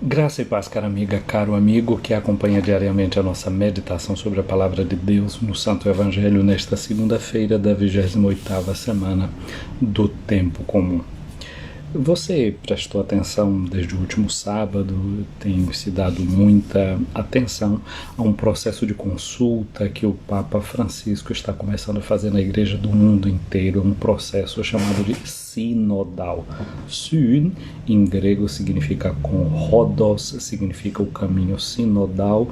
Graça e paz, cara amiga, caro amigo que acompanha diariamente a nossa meditação sobre a Palavra de Deus no Santo Evangelho nesta segunda-feira da 28ª semana do Tempo Comum. Você prestou atenção desde o último sábado, tem se dado muita atenção a um processo de consulta que o Papa Francisco está começando a fazer na igreja do mundo inteiro, um processo chamado de sinodal. Syn, em grego, significa com rodos, significa o caminho sinodal,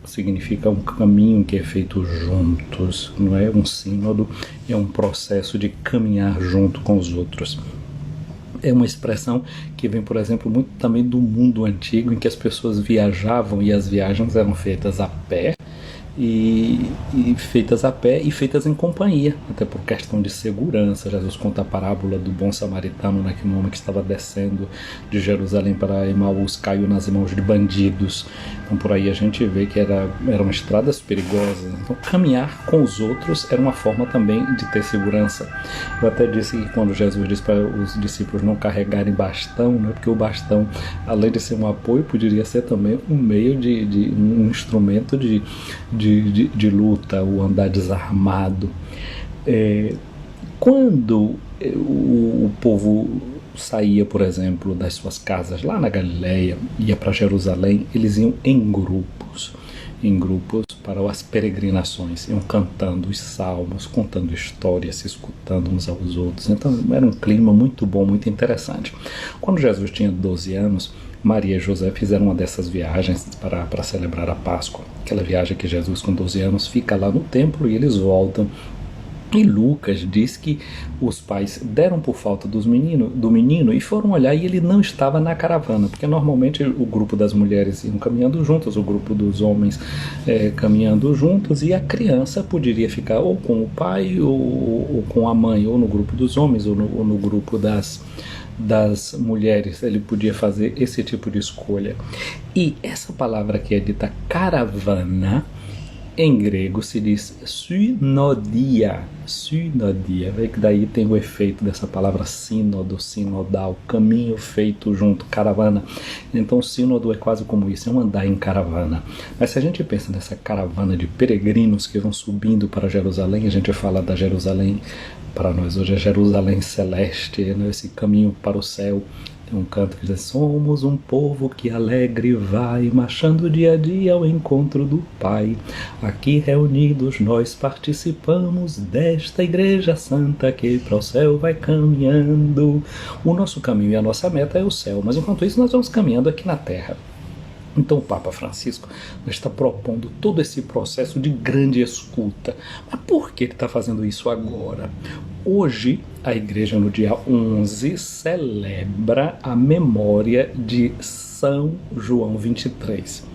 significa um caminho que é feito juntos, não é? Um sínodo é um processo de caminhar junto com os outros. É uma expressão que vem, por exemplo, muito também do mundo antigo, em que as pessoas viajavam e as viagens eram feitas a pé, e feitas em companhia, até por questão de segurança. Jesus conta a parábola do bom samaritano, né, que um homem que estava descendo de Jerusalém para Emaús caiu nas mãos de bandidos. Então por aí a gente vê que eram estradas perigosas. Então caminhar com os outros era uma forma também de ter segurança. Eu até disse que quando Jesus disse para os discípulos não carregarem bastão, né, porque o bastão, além de ser um apoio, poderia ser também um meio de um instrumento de luta, o andar desarmado. Quando o povo saía, por exemplo, das suas casas lá na Galileia, ia para Jerusalém, eles iam em grupos para as peregrinações, iam cantando os salmos, contando histórias, se escutando uns aos outros. Então era um clima muito bom, muito interessante. Quando Jesus tinha 12 anos, Maria e José fizeram uma dessas viagens para celebrar a Páscoa. Aquela viagem que Jesus, com 12 anos, fica lá no templo e eles voltam. E Lucas diz que os pais deram por falta do menino e foram olhar e ele não estava na caravana, porque normalmente o grupo das mulheres iam caminhando juntas, o grupo dos homens caminhando juntos, e a criança poderia ficar ou com o pai ou com a mãe, ou no grupo dos homens ou no grupo das mulheres. Ele podia fazer esse tipo de escolha. E essa palavra que é dita caravana, em grego se diz synodia, vê que daí tem o efeito dessa palavra sínodo, sinodal, caminho feito junto, caravana. Então sínodo é quase como isso, é um andar em caravana. Mas se a gente pensa nessa caravana de peregrinos que vão subindo para Jerusalém, a gente fala da Jerusalém, para nós hoje é Jerusalém celeste, né? Esse caminho para o céu. Tem um canto que diz: somos um povo que alegre vai, marchando dia a dia ao encontro do Pai. Aqui reunidos nós participamos desta igreja santa que para o céu vai caminhando. O nosso caminho e a nossa meta é o céu, mas enquanto isso nós vamos caminhando aqui na terra. Então o Papa Francisco está propondo todo esse processo de grande escuta. Mas por que ele está fazendo isso agora? Hoje, a igreja, no dia 11, celebra a memória de São João 23.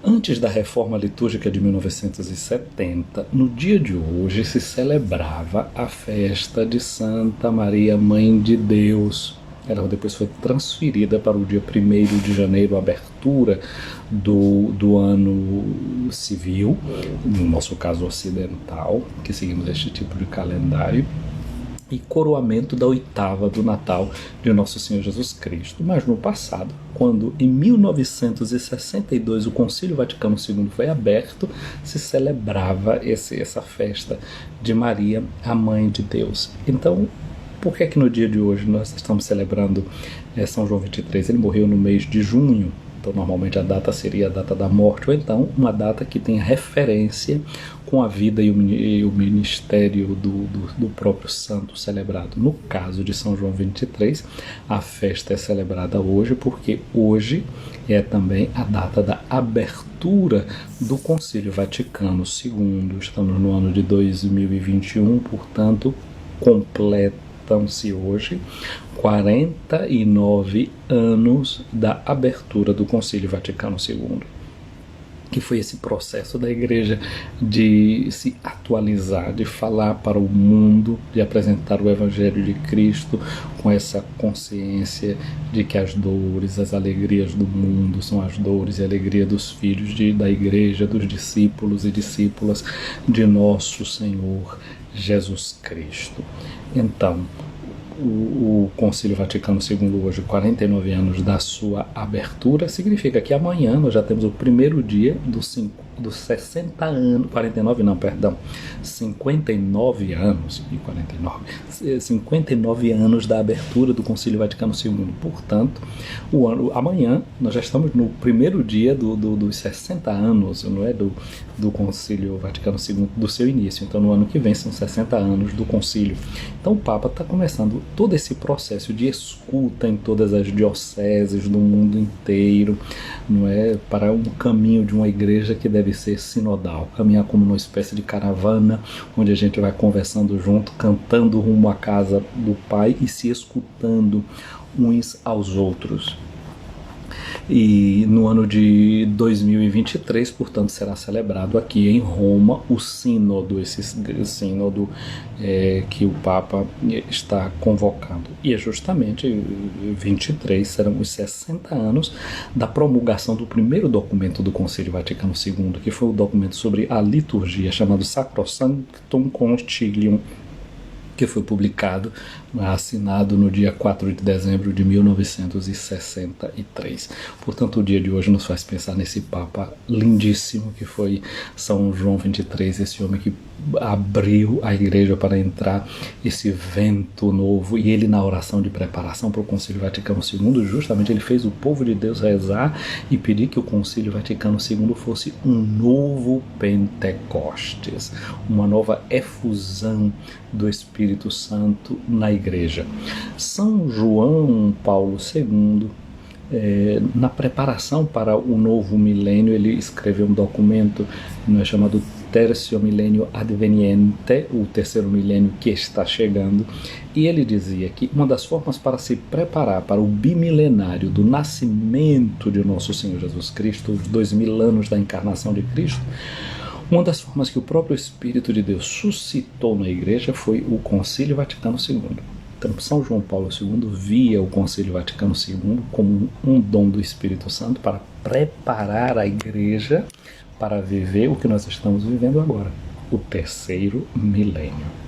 Antes da reforma litúrgica de 1970, no dia de hoje se celebrava a festa de Santa Maria, Mãe de Deus. Ela depois foi transferida para o dia 1º de janeiro, a abertura do ano civil, no nosso caso ocidental, que seguimos este tipo de calendário, e coroamento da 8ª do Natal de Nosso Senhor Jesus Cristo. Mas no passado, quando em 1962 o Concílio Vaticano II foi aberto, se celebrava essa festa de Maria, a Mãe de Deus. Então, por que no dia de hoje nós estamos celebrando São João 23? Ele morreu no mês de junho, então normalmente a data seria a data da morte, ou então uma data que tenha referência com a vida e o ministério do próprio santo celebrado. No caso de São João 23, a festa é celebrada hoje, porque hoje é também a data da abertura do Concílio Vaticano II. Estamos no ano de 2021, portanto, completam-se hoje 49 anos da abertura do Concílio Vaticano II, que foi esse processo da igreja de se atualizar, de falar para o mundo, de apresentar o Evangelho de Cristo com essa consciência de que as dores, as alegrias do mundo são as dores e a alegria dos filhos da igreja, dos discípulos e discípulas de nosso Senhor Jesus Cristo. Então, o Concílio Vaticano II hoje, 49 anos da sua abertura, significa que amanhã nós já temos o primeiro dia dos 60 anos, 49 não, perdão, 59 anos, 59 anos da abertura do Concílio Vaticano II. Portanto, amanhã nós já estamos no primeiro dia dos 60 anos, não é, do Concílio Vaticano II, do seu início. Então, no ano que vem são 60 anos do Concílio. Então, o Papa está começando todo esse processo de escuta em todas as dioceses do mundo inteiro, não é, para um caminho de uma igreja que deve ser sinodal, caminhar como uma espécie de caravana, onde a gente vai conversando junto, cantando rumo à casa do Pai e se escutando uns aos outros. E no ano de 2023, portanto, será celebrado aqui em Roma o sínodo, esse sínodo que o Papa está convocando. E é justamente 23 serão os 60 anos da promulgação do primeiro documento do Concílio Vaticano II, que foi o documento sobre a liturgia, chamado Sacrosanctum Concilium, que foi publicado, assinado no dia 4 de dezembro de 1963. Portanto, o dia de hoje nos faz pensar nesse Papa lindíssimo que foi São João XXIII, esse homem que abriu a igreja para entrar esse vento novo, e ele, na oração de preparação para o Concílio Vaticano II, justamente ele fez o povo de Deus rezar e pedir que o Concílio Vaticano II fosse um novo Pentecostes, uma nova efusão do Espírito Santo na igreja. São João Paulo II, na preparação para o novo milênio, ele escreveu um documento chamado Tercio Millenio Adveniente, o terceiro milênio que está chegando, e ele dizia que uma das formas para se preparar para o bimilenário do nascimento de nosso Senhor Jesus Cristo, os 2000 anos da encarnação de Cristo, uma das formas que o próprio Espírito de Deus suscitou na igreja foi o Concílio Vaticano II. Então, São João Paulo II via o Concílio Vaticano II como um dom do Espírito Santo para preparar a igreja para viver o que nós estamos vivendo agora, o terceiro milênio.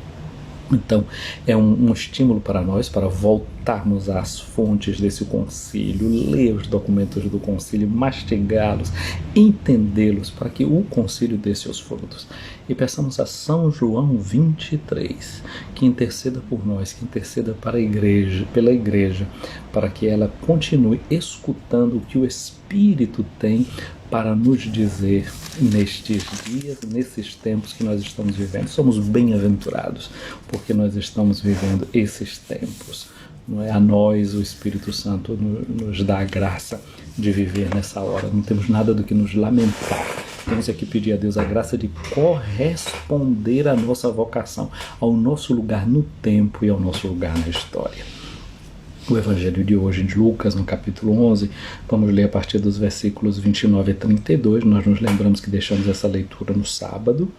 Então, é um estímulo para nós, para voltarmos às fontes desse concílio, ler os documentos do concílio, mastigá-los, entendê-los, para que o concílio dê seus frutos. E peçamos a São João 23, que interceda por nós, que interceda para a igreja, pela igreja, para que ela continue escutando o que o Espírito tem para nos dizer nestes dias, nesses tempos que nós estamos vivendo. Somos bem-aventurados, porque nós estamos vivendo esses tempos. Não é? A nós o Espírito Santo nos dá a graça de viver nessa hora. Não temos nada do que nos lamentar. Temos aqui pedir a Deus a graça de corresponder à nossa vocação, ao nosso lugar no tempo e ao nosso lugar na história. O Evangelho de hoje, de Lucas, no capítulo 11, vamos ler a partir dos versículos 29 a 32. Nós nos lembramos que deixamos essa leitura no sábado,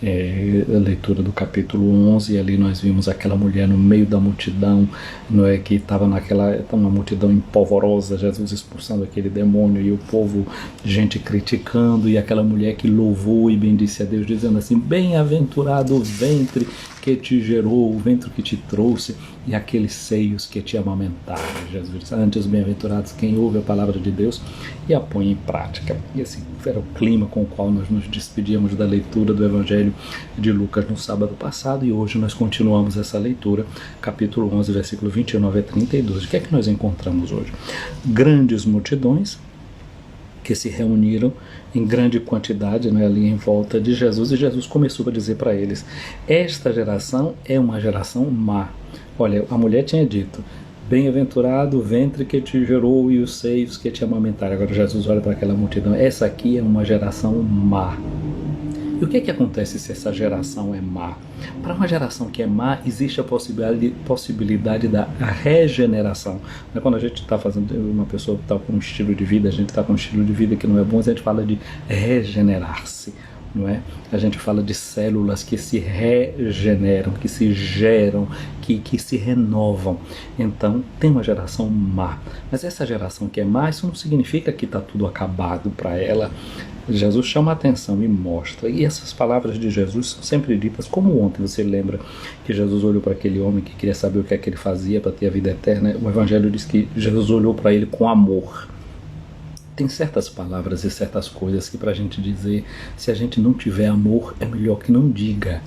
a leitura do capítulo 11, e ali nós vimos aquela mulher no meio da multidão, não é, que estava uma multidão empolvorosa, Jesus expulsando aquele demônio, e o povo, gente criticando, e aquela mulher que louvou e bendisse a Deus, dizendo assim: bem-aventurado o ventre que te gerou, o ventre que te trouxe, e aqueles seios que te amamentaram. Jesus disse: antes bem-aventurados quem ouve a palavra de Deus e a põe em prática. E esse era o clima com o qual nós nos despedíamos da leitura do Evangelho de Lucas no sábado passado, e hoje nós continuamos essa leitura, capítulo 11, versículo 29 a 32. O que é que nós encontramos hoje? Grandes multidões que se reuniram em grande quantidade, né, ali em volta de Jesus, e Jesus começou a dizer para eles: esta geração é uma geração má. Olha, a mulher tinha dito: bem-aventurado o ventre que te gerou e os seios que te amamentaram. Agora Jesus olha para aquela multidão: essa aqui é uma geração má. E o que é que acontece se essa geração é má? Para uma geração que é má, existe a possibilidade da regeneração. Quando a gente está fazendo, uma pessoa está com um estilo de vida, a gente está com um estilo de vida que não é bom, a gente fala de regenerar-se. não é? A gente fala de células que se regeneram, que se geram, que se renovam. Então tem uma geração má, mas essa geração que é má, isso não significa que está tudo acabado para ela. Jesus chama a atenção e mostra, e essas palavras de Jesus são sempre ditas, como ontem você lembra que Jesus olhou para aquele homem que queria saber o que é que ele fazia para ter a vida eterna. O Evangelho diz que Jesus olhou para ele com amor. Tem certas palavras e certas coisas que para a gente dizer, se a gente não tiver amor, é melhor que não diga.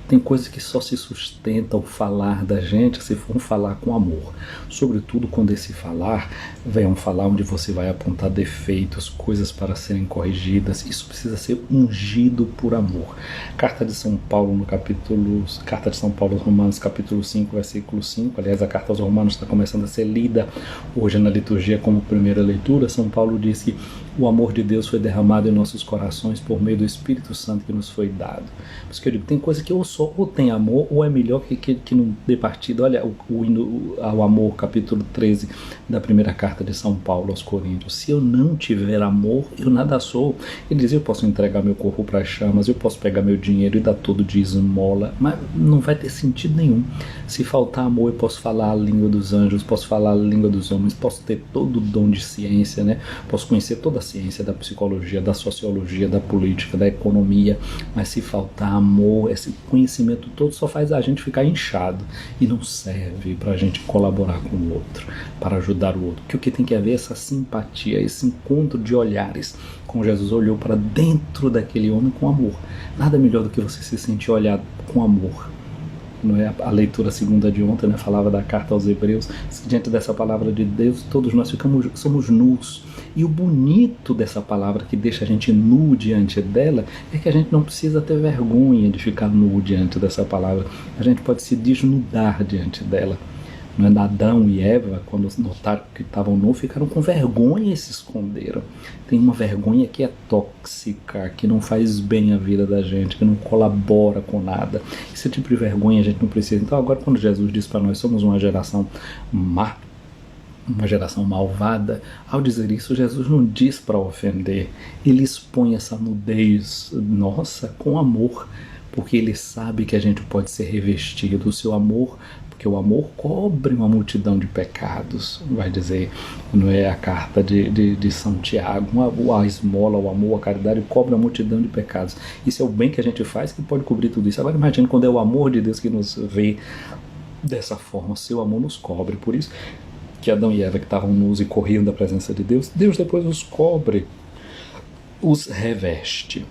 Tem coisas que só se sustenta o falar da gente se for um falar com amor. Sobretudo quando esse falar vem um falar onde você vai apontar defeitos, coisas para serem corrigidas. Isso precisa ser ungido por amor. Carta de São Paulo Carta de São Paulo aos Romanos, capítulo 5, versículo 5. Aliás, a Carta aos Romanos está começando a ser lida hoje na liturgia como primeira leitura. São Paulo diz que o amor de Deus foi derramado em nossos corações por meio do Espírito Santo que nos foi dado. Por isso que eu digo, tem coisa que ou tem amor, ou é melhor que não dê partido. Olha o amor, capítulo 13 da primeira carta de São Paulo aos Coríntios. Se eu não tiver amor, eu nada sou. Ele diz, eu posso entregar meu corpo para as chamas, eu posso pegar meu dinheiro e dar todo de esmola, mas não vai ter sentido nenhum. Se faltar amor, eu posso falar a língua dos anjos, posso falar a língua dos homens, posso ter todo o dom de ciência, né? Posso conhecer toda a ciência da psicologia, da sociologia, da política, da economia, mas se faltar amor, esse conhecimento todo só faz a gente ficar inchado e não serve para a gente colaborar com o outro, para ajudar o outro. Porque o que tem que haver é essa simpatia, esse encontro de olhares. Como Jesus olhou para dentro daquele homem com amor. Nada melhor do que você se sentir olhado com amor. Não é? A leitura segunda de ontem, né, falava da carta aos Hebreus. Diante dessa palavra de Deus, todos nós somos nus. E o bonito dessa palavra que deixa a gente nu diante dela é que a gente não precisa ter vergonha de ficar nu diante dessa palavra. A gente pode se desnudar diante dela. Não é? Adão e Eva, quando notaram que estavam nus, ficaram com vergonha e se esconderam. Tem uma vergonha que é tóxica, que não faz bem a vida da gente, que não colabora com nada. Esse tipo de vergonha a gente não precisa. Então agora quando Jesus diz para nós, somos uma geração má, uma geração malvada, ao dizer isso, Jesus não diz para ofender. Ele expõe essa nudez nossa com amor, porque ele sabe que a gente pode ser revestido do seu amor, porque o amor cobre uma multidão de pecados, vai dizer, não é a carta de São Tiago, a esmola, o amor, a caridade cobre uma multidão de pecados. Isso é o bem que a gente faz que pode cobrir tudo isso. Agora imagine quando é o amor de Deus que nos vê dessa forma, seu amor nos cobre. Por isso que Adão e Eva, que estavam nus e corriam da presença de Deus, Deus depois os cobre, os reveste.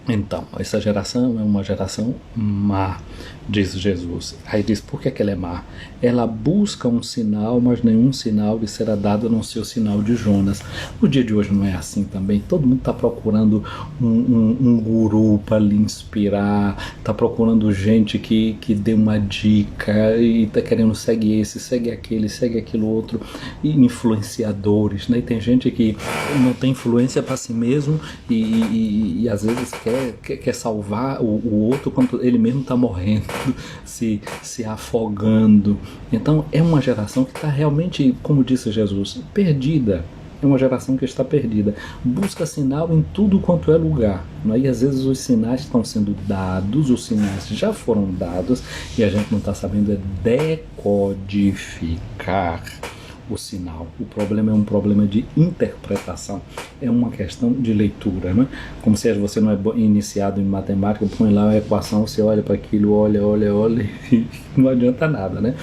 Então, essa geração é uma geração má, diz Jesus. Aí diz, por que ela é má? Ela busca um sinal, mas nenhum sinal lhe será dado a não ser o sinal de Jonas. No dia de hoje não é assim também. Todo mundo está procurando um guru para lhe inspirar, está procurando gente que dê uma dica e está querendo segue esse, segue aquele, segue aquilo outro, e influenciadores, né? E tem gente que não tem influência para si mesmo e às vezes quer salvar o outro quando ele mesmo está morrendo, se afogando. Então é uma geração que está realmente, como disse Jesus, perdida. É uma geração que está perdida. Busca sinal em tudo quanto é lugar. Né? E às vezes os sinais estão sendo dados, os sinais já foram dados e a gente não está sabendo decodificar o sinal. O problema é um problema de interpretação, é uma questão de leitura, né? Como se você não é iniciado em matemática, põe lá a equação, você olha para aquilo, olha e não adianta nada, né?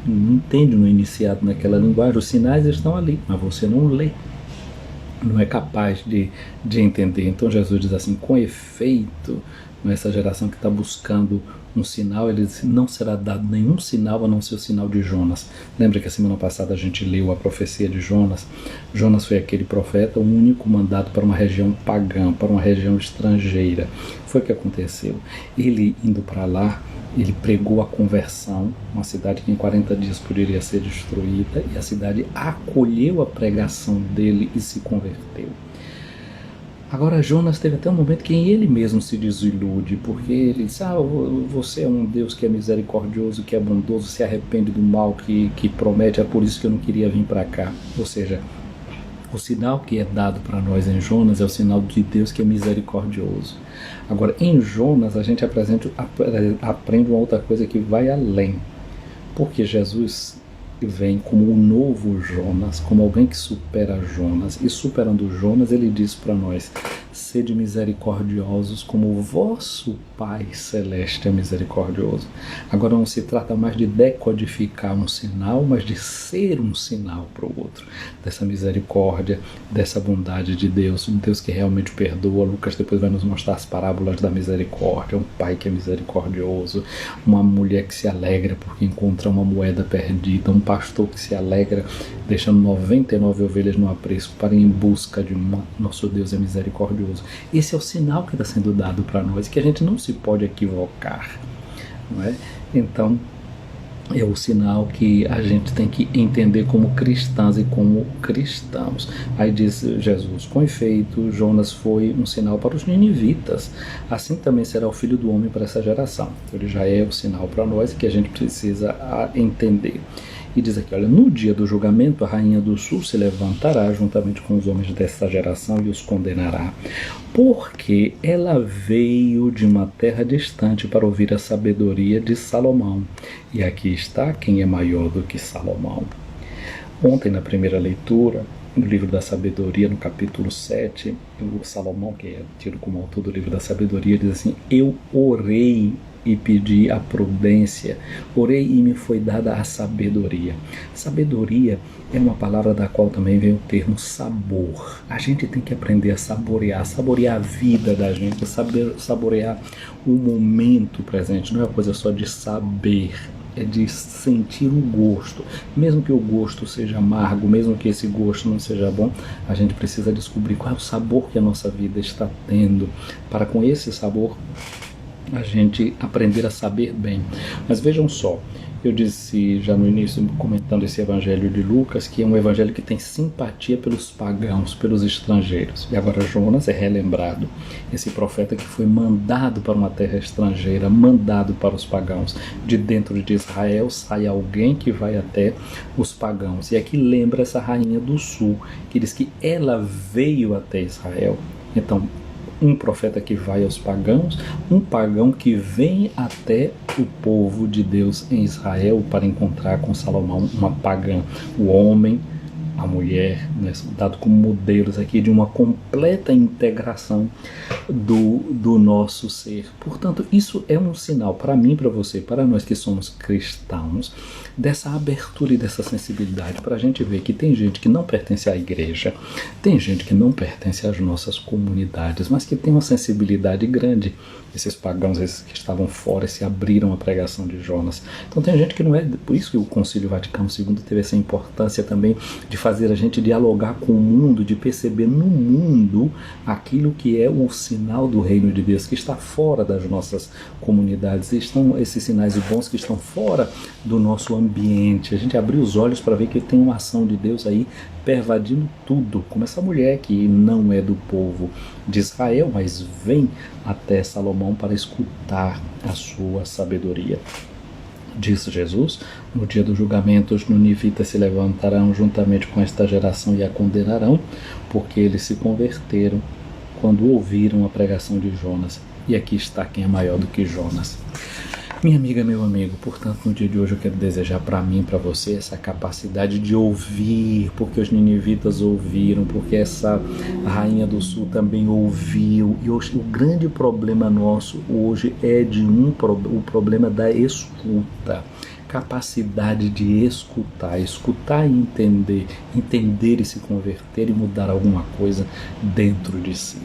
Não entende, não é iniciado naquela linguagem, os sinais estão ali, mas você não lê, não é capaz de entender. Então Jesus diz assim, com efeito, nessa geração que está buscando um sinal, ele diz, não será dado nenhum sinal a não ser o sinal de Jonas. Lembra que a semana passada a gente leu a profecia de Jonas? Jonas foi aquele profeta, o único mandado para uma região pagã, para uma região estrangeira. Foi o que aconteceu. Ele indo para lá, ele pregou a conversão, uma cidade que em 40 dias poderia ser destruída, e a cidade acolheu a pregação dele e se converteu. Agora Jonas teve até um momento que ele mesmo se desilude, porque ele disse, você é um Deus que é misericordioso, que é bondoso, se arrepende do mal que promete, é por isso que eu não queria vir para cá. Ou seja, O sinal que é dado para nós em Jonas é o sinal de Deus que é misericordioso. Agora, em Jonas, a gente aprende uma outra coisa que vai além. Porque Jesus vem como um novo Jonas, como alguém que supera Jonas. E superando Jonas, ele diz para nós: sede misericordiosos como o vosso Pai Celeste é misericordioso. Agora não se trata mais de decodificar um sinal, mas de ser um sinal para o outro. Dessa misericórdia, dessa bondade de Deus, um Deus que realmente perdoa. Lucas depois vai nos mostrar as parábolas da misericórdia, um pai que é misericordioso, uma mulher que se alegra porque encontra uma moeda perdida, um pastor que se alegra deixando 99 ovelhas no aprisco para ir em busca de uma. Nosso Deus é misericordioso. Esse é o sinal que está sendo dado para nós, que a gente não se pode equivocar, não é? Então, é o sinal que a gente tem que entender como cristãs e como cristãos. Aí diz Jesus: com efeito, Jonas foi um sinal para os ninivitas, assim também será o Filho do Homem para essa geração. Ele já é o sinal para nós que a gente precisa entender. E diz aqui, olha, no dia do julgamento a rainha do sul se levantará juntamente com os homens desta geração e os condenará, porque ela veio de uma terra distante para ouvir a sabedoria de Salomão. E aqui está quem é maior do que Salomão. Ontem, na primeira leitura, no livro da sabedoria, no capítulo 7, o Salomão, que é tido como autor do livro da sabedoria, diz assim: eu orei e pedi a prudência, orei e me foi dada a sabedoria. Sabedoria é uma palavra da qual também vem o termo sabor. A gente tem que aprender a saborear a vida da gente, saborear o momento presente. Não é uma coisa só de saber, é de sentir o gosto. Mesmo que o gosto seja amargo, mesmo que esse gosto não seja bom, a gente precisa descobrir qual é o sabor que a nossa vida está tendo, para com esse sabor a gente aprender a saber bem. Mas vejam só, eu disse já no início, comentando esse evangelho de Lucas, que é um evangelho que tem simpatia pelos pagãos, pelos estrangeiros. E agora Jonas é relembrado, esse profeta que foi mandado para uma terra estrangeira, mandado para os pagãos. De dentro de Israel sai alguém que vai até os pagãos. E aqui lembra essa rainha do sul, que diz que ela veio até Israel. Então, um profeta que vai aos pagãos, um pagão que vem até o povo de Deus em Israel para encontrar com Salomão, uma pagã, o homem, a mulher, né, dado como modelos aqui de uma completa integração do nosso ser. Portanto, isso é um sinal para mim, para você, para nós que somos cristãos, dessa abertura e dessa sensibilidade, para a gente ver que tem gente que não pertence à igreja, tem gente que não pertence às nossas comunidades, mas que tem uma sensibilidade grande. Esses pagãos, esses que estavam fora, se abriram à pregação de Jonas. Então tem gente que não é... Por isso que o Concílio Vaticano II teve essa importância também de fazer a gente dialogar com o mundo, de perceber no mundo aquilo que é o sinal do reino de Deus, que está fora das nossas comunidades. Estão esses sinais bons que estão fora do nosso ambiente. A gente abriu os olhos para ver que tem uma ação de Deus aí pervadindo tudo, como essa mulher que não é do povo de Israel, mas vem até Salomão para escutar a sua sabedoria. Disse Jesus: no dia do julgamento os ninivitas se levantarão juntamente com esta geração e a condenarão, porque eles se converteram quando ouviram a pregação de Jonas. E aqui está quem é maior do que Jonas. Minha amiga, meu amigo, portanto, no dia de hoje eu quero desejar para mim, para você, essa capacidade de ouvir, porque os ninivitas ouviram, porque essa rainha do sul também ouviu. E hoje, o grande problema nosso hoje é o problema da escuta. Capacidade de escutar e entender e se converter e mudar alguma coisa dentro de si.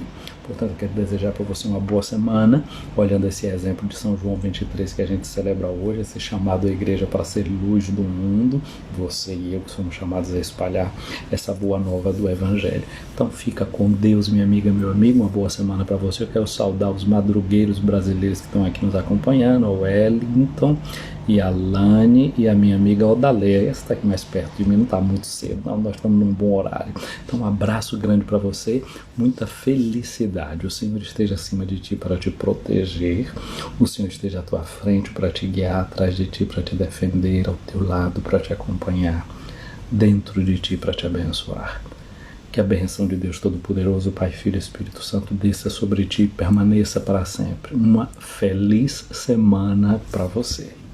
Portanto, eu quero desejar para você uma boa semana, olhando esse exemplo de São João 23 que a gente celebra hoje, esse chamado à igreja para ser luz do mundo, você e eu que somos chamados a espalhar essa boa nova do Evangelho. Então fica com Deus, minha amiga, meu amigo, uma boa semana para você. Eu quero saudar os madrugueiros brasileiros que estão aqui nos acompanhando, o Wellington e a Lani e a minha amiga Odaleia. Essa está aqui mais perto de mim, não está muito cedo, não, nós estamos num bom horário. Então um abraço grande para você, muita felicidade. O Senhor esteja acima de ti para te proteger, o Senhor esteja à tua frente para te guiar, atrás de ti para te defender, ao teu lado para te acompanhar, dentro de ti para te abençoar. Que a benção de Deus Todo-Poderoso, Pai, Filho e Espírito Santo desça sobre ti e permaneça para sempre. Uma feliz semana para você.